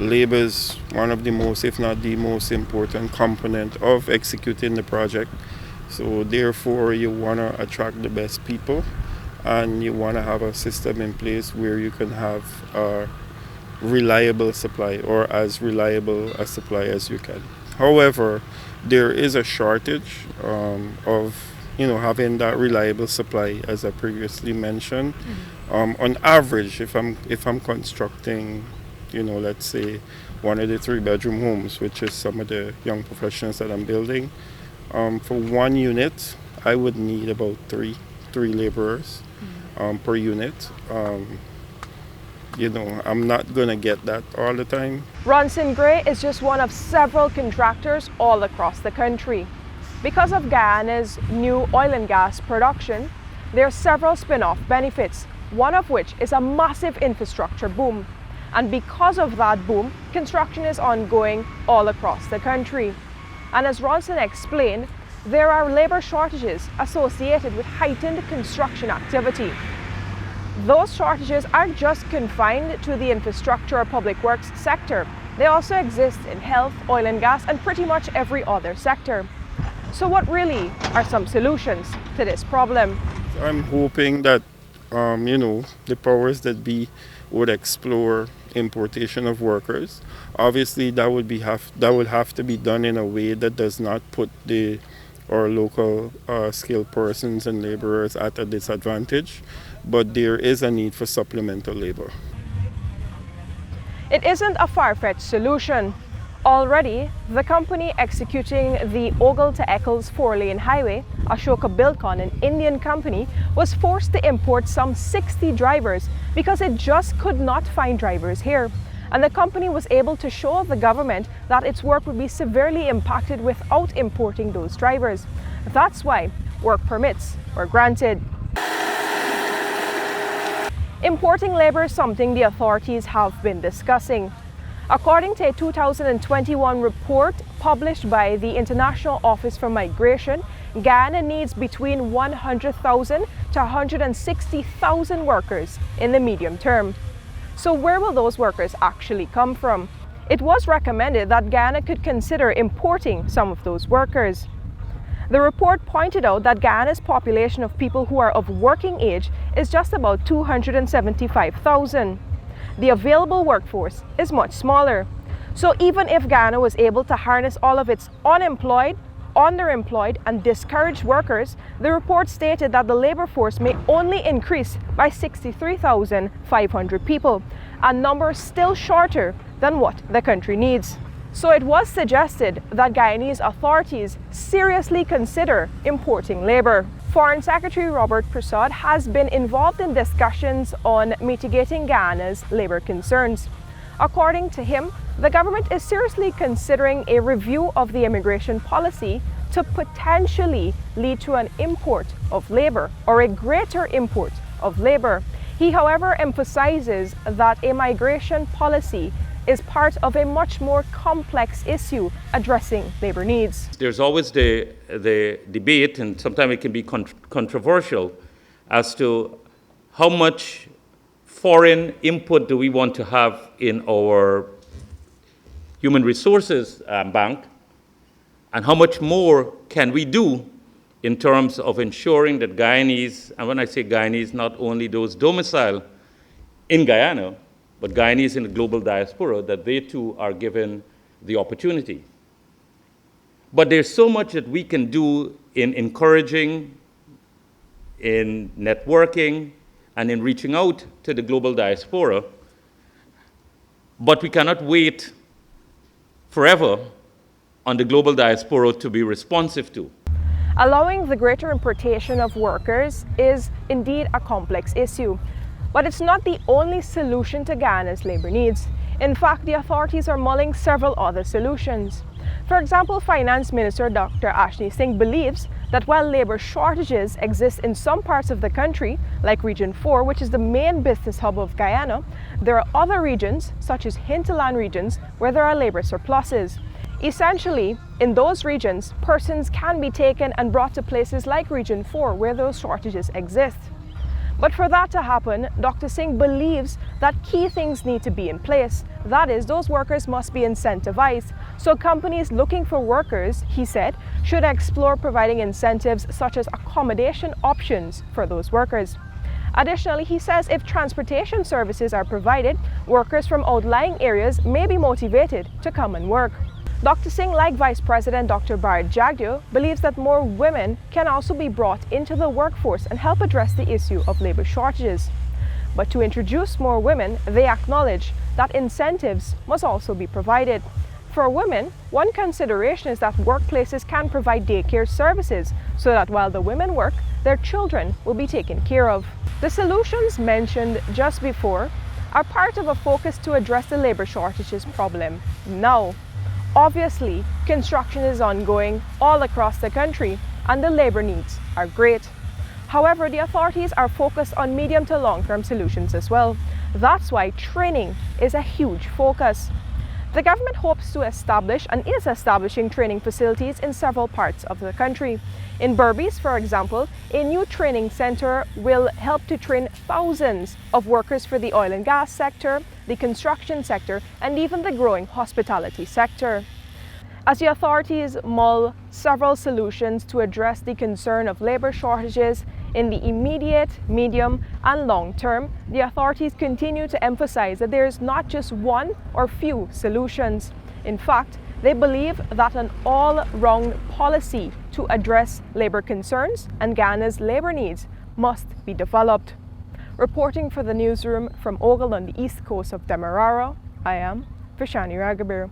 labor is one of the most, if not the most important component of executing the project. So therefore you want to attract the best people, and you want to have a system in place where you can have a reliable supply, or as reliable a supply as you can. However, there is a shortage of having that reliable supply, as I previously mentioned. On average, if I'm constructing, let's say one of the 3-bedroom homes, which is some of the young professionals that I'm building, for one unit, I would need about three laborers per unit. I'm not going to get that all the time. Ronson Gray is just one of several contractors all across the country. Because of Guyana's new oil and gas production, there are several spin-off benefits, one of which is a massive infrastructure boom. And because of that boom, construction is ongoing all across the country. And as Ronson explained, there are labor shortages associated with heightened construction activity. Those shortages aren't just confined to the infrastructure or public works sector. They also exist in health, oil and gas, and pretty much every other sector. So what really are some solutions to this problem? I'm hoping that, the powers that be would explore importation of workers. Obviously, that would have to be done in a way that does not put our local skilled persons and laborers at a disadvantage. But there is a need for supplemental labor. It isn't a far-fetched solution. Already, the company executing the Ogle to Eccles 4-lane highway, Ashoka Buildcon, an Indian company, was forced to import some 60 drivers because it just could not find drivers here. And the company was able to show the government that its work would be severely impacted without importing those drivers. That's why work permits were granted. Importing labor is something the authorities have been discussing. According to a 2021 report published by the International Office for Migration, Guyana needs between 100,000 to 160,000 workers in the medium term. So where will those workers actually come from? It was recommended that Guyana could consider importing some of those workers. The report pointed out that Guyana's population of people who are of working age is just about 275,000. The available workforce is much smaller. So even if Guyana was able to harness all of its unemployed, underemployed and discouraged workers, the report stated that the labor force may only increase by 63,500 people, a number still shorter than what the country needs. So it was suggested that Guyanese authorities seriously consider importing labor. Foreign Secretary Robert Prasad has been involved in discussions on mitigating Guyana's labor concerns. According to him, the government is seriously considering a review of the immigration policy to potentially lead to an import of labor or a greater import of labor. He, however, emphasizes that a migration policy is part of a much more complex issue addressing labor needs. There's always the debate, and sometimes it can be controversial, as to how much foreign input do we want to have in our human resources bank, and how much more can we do in terms of ensuring that Guyanese, and when I say Guyanese, not only those domiciled in Guyana, but Guyanese in the global diaspora, that they too are given the opportunity. But there's so much that we can do in encouraging, in networking, and in reaching out to the global diaspora, but we cannot wait forever on the global diaspora to be responsive to. Allowing the greater importation of workers is indeed a complex issue. But it's not the only solution to Guyana's labor needs. In fact, the authorities are mulling several other solutions. For example, Finance Minister Dr. Ashni Singh believes that while labor shortages exist in some parts of the country, like Region 4, which is the main business hub of Guyana, there are other regions, such as hinterland regions, where there are labor surpluses. Essentially, in those regions, persons can be taken and brought to places like Region 4, where those shortages exist. But for that to happen, Dr. Singh believes that key things need to be in place. That is, those workers must be incentivized. So companies looking for workers, he said, should explore providing incentives such as accommodation options for those workers. Additionally, he says if transportation services are provided, workers from outlying areas may be motivated to come and work. Dr. Singh, like Vice President Dr. Bharat Jagdeo, believes that more women can also be brought into the workforce and help address the issue of labor shortages. But to introduce more women, they acknowledge that incentives must also be provided. For women, one consideration is that workplaces can provide daycare services so that while the women work, their children will be taken care of. The solutions mentioned just before are part of a focus to address the labor shortages problem now. Obviously, construction is ongoing all across the country and the labor needs are great. However, the authorities are focused on medium to long-term solutions as well. That's why training is a huge focus. The government hopes to establish and is establishing training facilities in several parts of the country. In Berbice, for example, a new training center will help to train thousands of workers for the oil and gas sector, the construction sector, and even the growing hospitality sector. As the authorities mull several solutions to address the concern of labor shortages in the immediate, medium, and long term, the authorities continue to emphasize that there is not just one or few solutions. In fact, they believe that an all-round policy to address labor concerns and Guyana's labor needs must be developed. Reporting for the newsroom from Ogle on the east coast of Demerara, I am Vishani Ragobeer.